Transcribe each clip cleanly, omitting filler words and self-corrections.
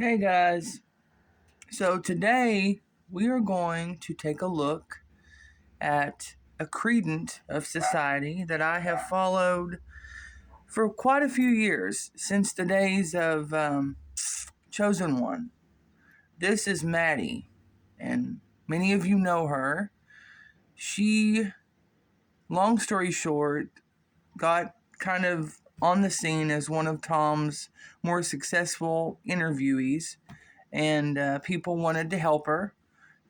Hey guys, so today we are going to take a look at a credent of society that I have followed for quite a few years, since the days of Chosen One. This is Maddie, and many of you know her. She, long story short, got kind of on the scene as one of Tom's more successful interviewees, and people wanted to help her.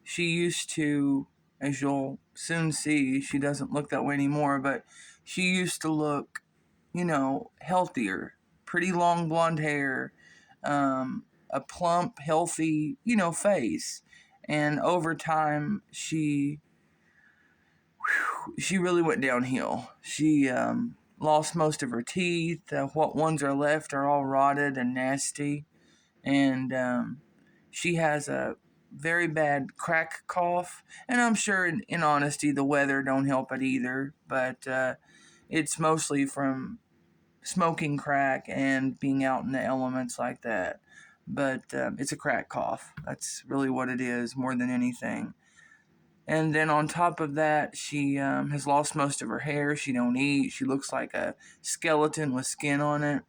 She used to, as you'll soon see, she doesn't look that way anymore, but she used to look, healthier. Pretty long blonde hair, a plump, healthy, face. And over time, she really went downhill. She lost most of her teeth. What ones are left are all rotted and nasty. And she has a very bad crack cough, and I'm sure in honesty the weather don't help it either, but it's mostly from smoking crack and being out in the elements like that. But it's a crack cough. That's really what it is, more than anything. And then on top of that, she has lost most of her hair. She don't eat. She looks like a skeleton with skin on it.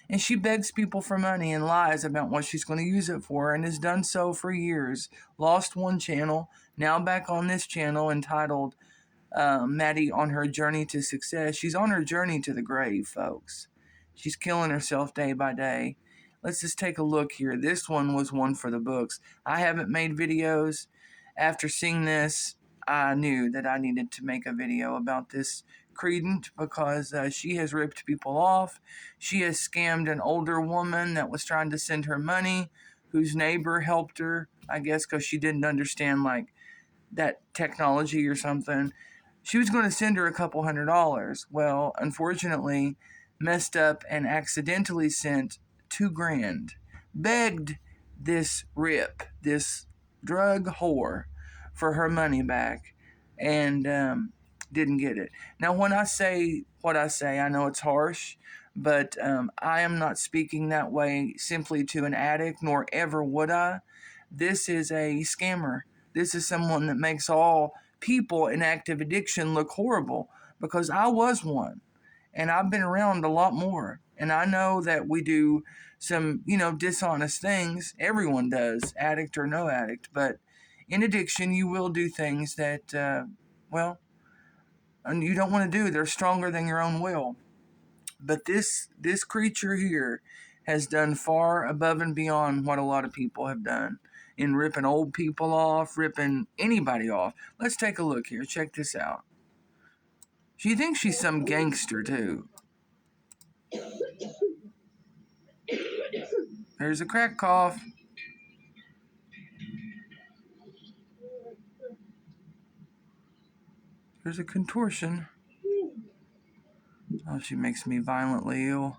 And she begs people for money and lies about what she's going to use it for, and has done so for years. Lost one channel, now back on this channel entitled Maddie on her journey to success. She's on her journey to the grave, folks. She's killing herself day by day. Let's just take a look here. This one was one for the books. I haven't made videos. After seeing this, I knew that I needed to make a video about this credent, because she has ripped people off. She has scammed an older woman that was trying to send her money, whose neighbor helped her, I guess because she didn't understand like that technology or something. She was going to send her a couple $100. Well, unfortunately, messed up and accidentally sent $2,000. Begged this this drug whore, for her money back, and didn't get it. Now, when I say what I say, I know it's harsh, but I am not speaking that way simply to an addict, nor ever would I. This is a scammer. This is someone that makes all people in active addiction look horrible, because I was one, and I've been around a lot more. And I know that we do some, dishonest things. Everyone does, addict or no addict. But in addiction, you will do things that, you don't want to do. They're stronger than your own will. But this creature here has done far above and beyond what a lot of people have done in ripping old people off, ripping anybody off. Let's take a look here. Check this out. She thinks she's some gangster, too. There's a crack cough. There's a contortion. Oh, she makes me violently ill.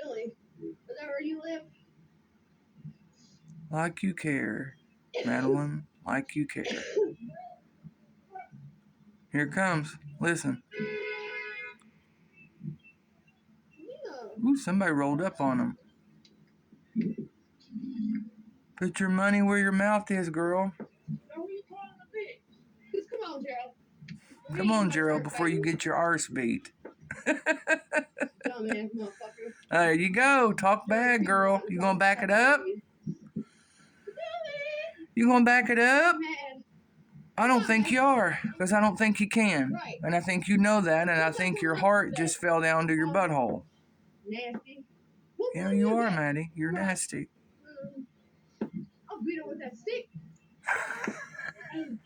Really? Is that where you live? Like you care, Madeline. Like you care. Here it comes. Listen. Ooh, somebody rolled up on him. Put your money where your mouth is, girl. Come on, Gerald. Come on, Gerald, before you get your arse beat. Dumbass motherfucker. There you go. Talk bad, girl. You gonna back it up? You gonna back it up? I don't think you are, because I don't think you can. And I think you know that, and I think your heart just fell down to your butthole. Nasty. Yeah, you are, Maddie. You're nasty. I'll beat her with that stick.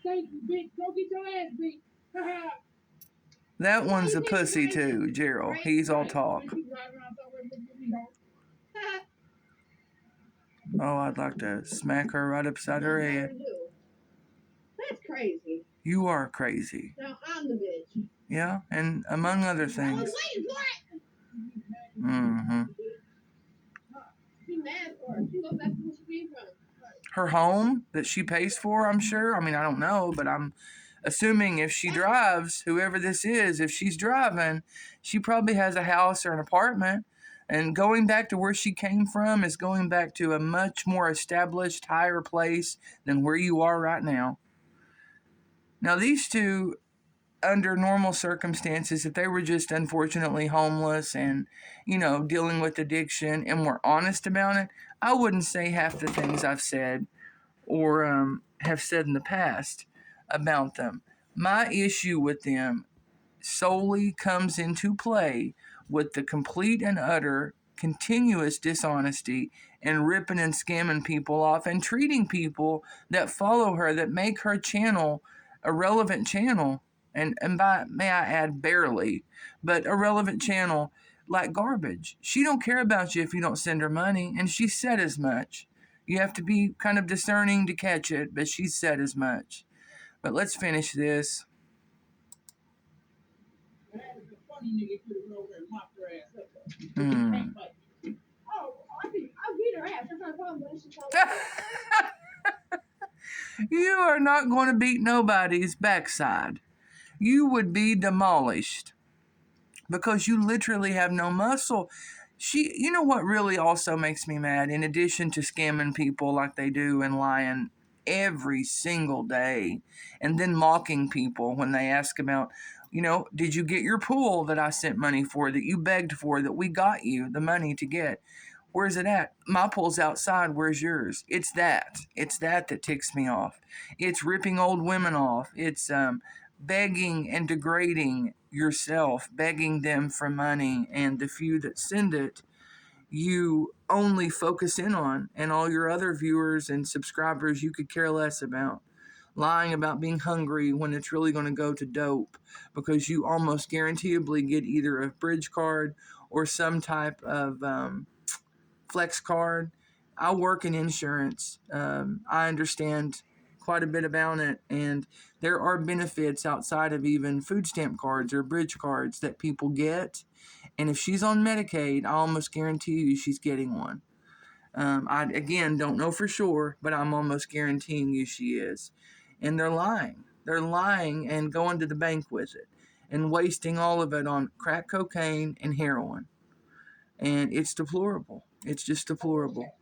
Thank you, bitch. Go get your ass beat. That one's a pussy too, Gerald. He's all talk. Oh, I'd like to smack her right upside her head. That's crazy. You are crazy. Now I'm the bitch. Yeah, and among other things. Mm-hmm. She mad for her. She goes back to where she came from. Her home that she pays for, I'm sure. I mean, I don't know, but I'm assuming if she drives, whoever this is, if she's driving, she probably has a house or an apartment. And going back to where she came from is going back to a much more established, higher place than where you are right now. Now, these two, under normal circumstances, if they were just unfortunately homeless and, dealing with addiction and were honest about it, I wouldn't say half the things I've said or have said in the past about them. My issue with them solely comes into play with the complete and utter continuous dishonesty and ripping and scamming people off and treating people that follow her, that make her channel a relevant channel, and by, may I add, barely, but a relevant channel, like garbage. She don't care about you if you don't send her money, and she said as much. You have to be kind of discerning to catch it, but she said as much. But let's finish this. Mm. You are not going to beat nobody's backside. You would be demolished because you literally have no muscle. You know what really also makes me mad, in addition to scamming people like they do and lying every single day and then mocking people when they ask about, did you get your pool that I sent money for, that you begged for, that we got you the money to get? Where's it at? My pool's outside. Where's yours? It's that. It's that ticks me off. It's ripping old women off. It's begging and degrading yourself, begging them for money, and the few that send it, you only focus in on, and all your other viewers and subscribers you could care less about. Lying about being hungry when it's really going to go to dope, because you almost guaranteeably get either a bridge card or some type of flex card. I work in insurance. I understand quite a bit about it, and there are benefits outside of even food stamp cards or bridge cards that people get. And if she's on Medicaid, I almost guarantee you she's getting one. I, again, don't know for sure, but I'm almost guaranteeing you she is. And they're lying. They're lying and going to the bank with it and wasting all of it on crack cocaine and heroin. And it's deplorable. It's just deplorable.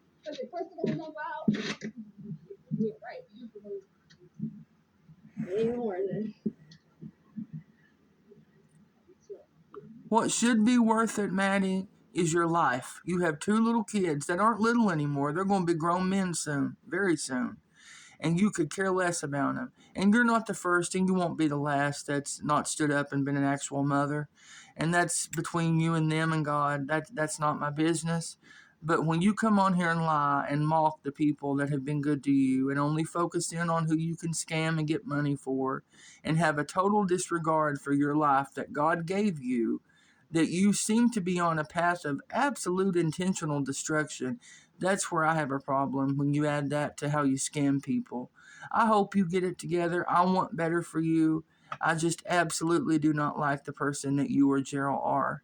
What should be worth it, Maddie, is your life. You have 2 little kids that aren't little anymore. They're going to be grown men soon, very soon. And you could care less about them. And you're not the first, and you won't be the last that's not stood up and been an actual mother. And that's between you and them and God. That's not my business. But when you come on here and lie and mock the people that have been good to you and only focus in on who you can scam and get money for, and have a total disregard for your life that God gave you, that you seem to be on a path of absolute intentional destruction, that's where I have a problem when you add that to how you scam people. I hope you get it together. I want better for you. I just absolutely do not like the person that you or Gerald are.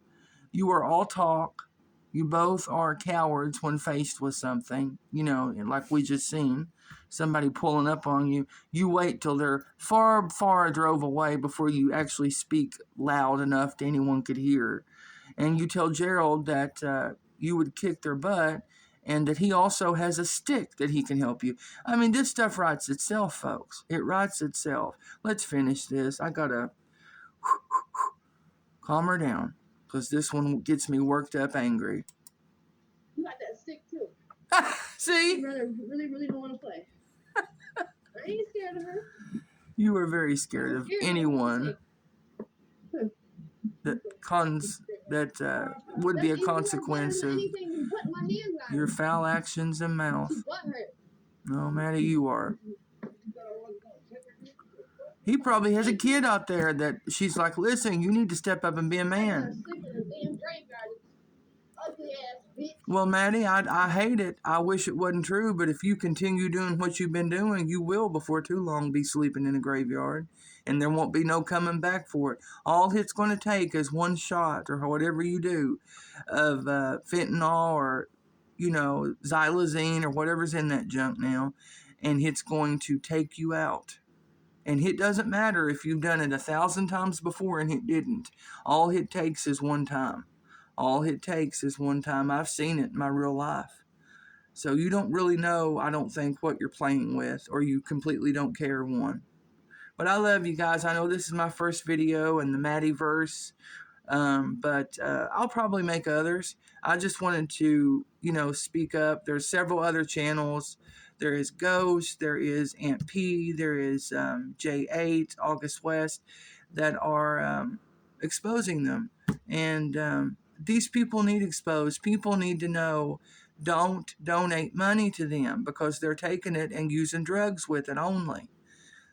You are all talk. You both are cowards when faced with something, like we just seen. Somebody pulling up on you. You wait till they're far, far drove away before you actually speak loud enough to anyone could hear. And you tell Gerald that you would kick their butt, and that he also has a stick that he can help you. I mean, this stuff writes itself, folks. It writes itself. Let's finish this. I gotta calm her down, because this one gets me worked up angry. You got that stick too. See? You really don't want to play. I ain't scared of her. You are very scared of anyone that would be a consequence of your foul actions and mouth. No, Maddie, you are. He probably has a kid out there that she's like, listen, you need to step up and be a man. Well, Maddie, I hate it. I wish it wasn't true, but if you continue doing what you've been doing, you will before too long be sleeping in a graveyard, and there won't be no coming back for it. All it's going to take is one shot or whatever you do of fentanyl or, xylazine or whatever's in that junk now, and it's going to take you out. And it doesn't matter if you've done it 1,000 times before and it didn't. All it takes is one time. All it takes is one time. I've seen it in my real life. So you don't really know, I don't think, what you're playing with, or you completely don't care one. But I love you guys. I know this is my first video in the Maddie verse. But I'll probably make others. I just wanted to, speak up. There's several other channels. There is Ghost, there is Aunt P, there is J8, August West, that are exposing them. And these people need exposed. People need to know, don't donate money to them, because they're taking it and using drugs with it only.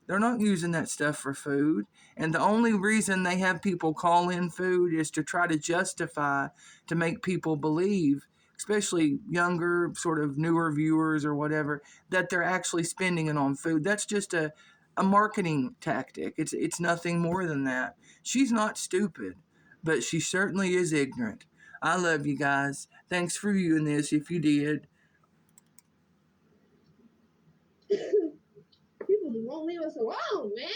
They're not using that stuff for food. And the only reason they have people call in food is to try to justify, to make people believe, especially younger, sort of newer viewers or whatever, that they're actually spending it on food. That's just a marketing tactic. It's nothing more than that. She's not stupid, but she certainly is ignorant. I love you guys. Thanks for viewing this if you did. People won't leave us alone, man.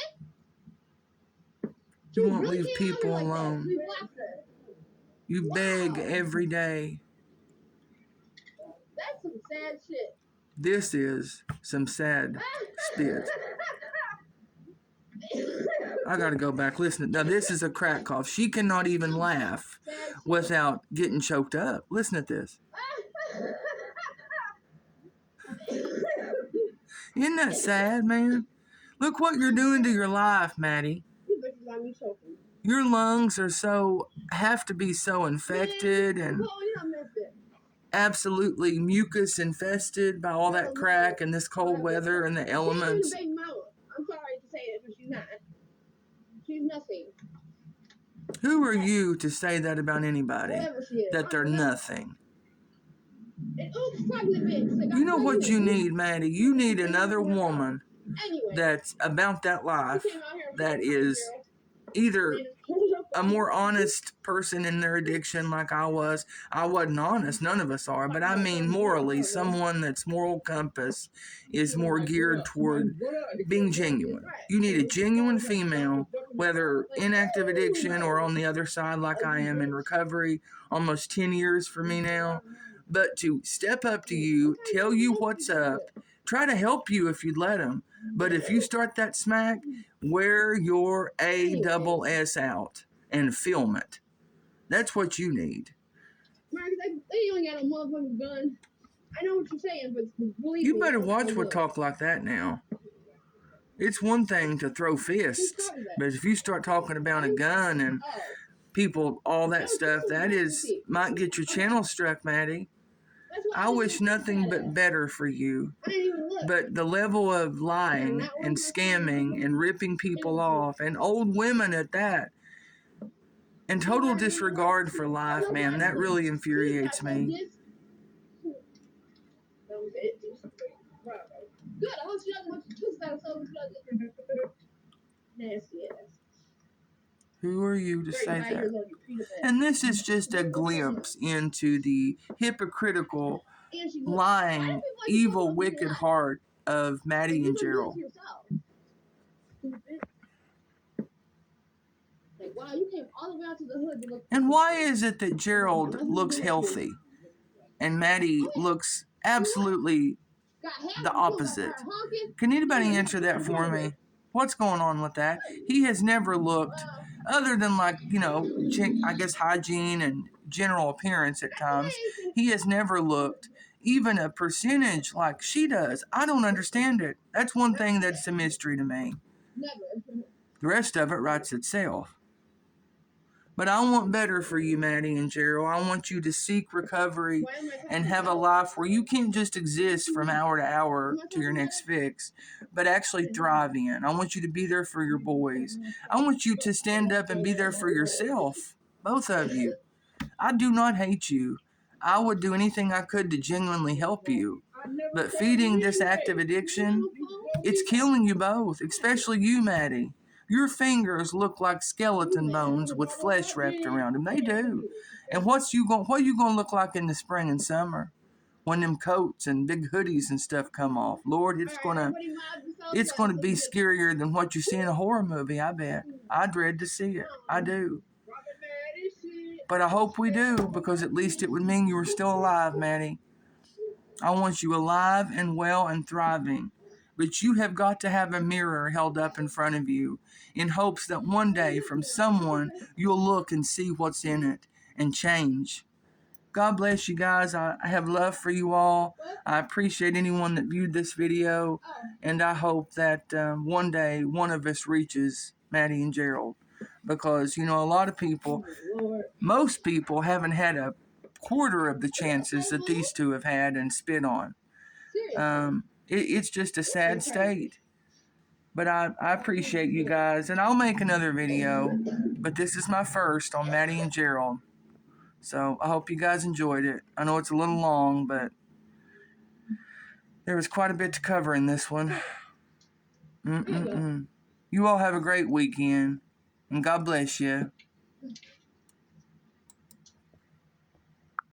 You won't leave people alone. You beg every day. That's some sad shit. This is some sad spit. I gotta go back. Listen. Now, this is a crack cough. She cannot even laugh without getting choked up. Listen to this. Isn't that sad, man? Look what you're doing to your life, Maddie. Your lungs have to be so infected and absolutely mucus infested by all that crack and this cold weather and the elements. I'm sorry to say it, but she's not. She's nothing. Who are you to say that about anybody? That they're nothing? You know what you need, Maddie? You need another woman that's about that life, that is either a more honest person in their addiction like I was. I wasn't honest, none of us are, but I mean morally, someone that's moral compass is more geared toward being genuine. You need a genuine female, whether in active addiction or on the other side like I am in recovery, almost 10 years for me now, but to step up to you, tell you what's up, try to help you if you'd let them. But if you start that smack, wear your ASS out and film it. That's what you need. Mark, they only got a motherfucking gun. I know what you're saying, but believe you me, better watch what talk like that now. It's one thing to throw fists, but if you start talking about a gun and people, all that stuff, might get your channel struck, Maddie. I wish nothing but better for you. But the level of lying and scamming and ripping people off, and old women at that, and total disregard for life, man, that really infuriates me. Who are you to say that? And this is just a glimpse into the hypocritical, lying, evil, wicked heart of Maddie and Gerald. And why is it that Gerald looks healthy and Maddie looks absolutely the opposite? Can anybody answer that for me? What's going on with that? He has never looked, other than I guess hygiene and general appearance at times, he has never looked even a percentage like she does. I don't understand it. That's one thing that's a mystery to me. The rest of it writes itself. But I want better for you, Maddie and Gerald. I want you to seek recovery and have a life where you can't just exist from hour to hour to your next fix, but actually thrive in. I want you to be there for your boys. I want you to stand up and be there for yourself, both of you. I do not hate you. I would do anything I could to genuinely help you. But feeding this active addiction, it's killing you both, especially you, Maddie. Your fingers look like skeleton bones with flesh wrapped around them. They do. And what you gonna look like in the spring and summer when them coats and big hoodies and stuff come off? Lord, it's gonna It's going to be scarier than what you see in a horror movie, I bet. I dread to see it. I do. But I hope we do, because at least it would mean you were still alive, Maddie. I want you alive and well and thriving. But you have got to have a mirror held up in front of you in hopes that one day from someone you'll look and see what's in it and change. God bless you guys. I have love for you all. I appreciate anyone that viewed this video. And I hope that one day one of us reaches Maddie and Gerald. Because, you know, a lot of people, most people haven't had a quarter of the chances that these two have had and spit on. It's just a sad state. But I appreciate you guys. And I'll make another video. But this is my first on Maddie and Gerald. So I hope you guys enjoyed it. I know it's a little long, but there was quite a bit to cover in this one. You all have a great weekend. And God bless you.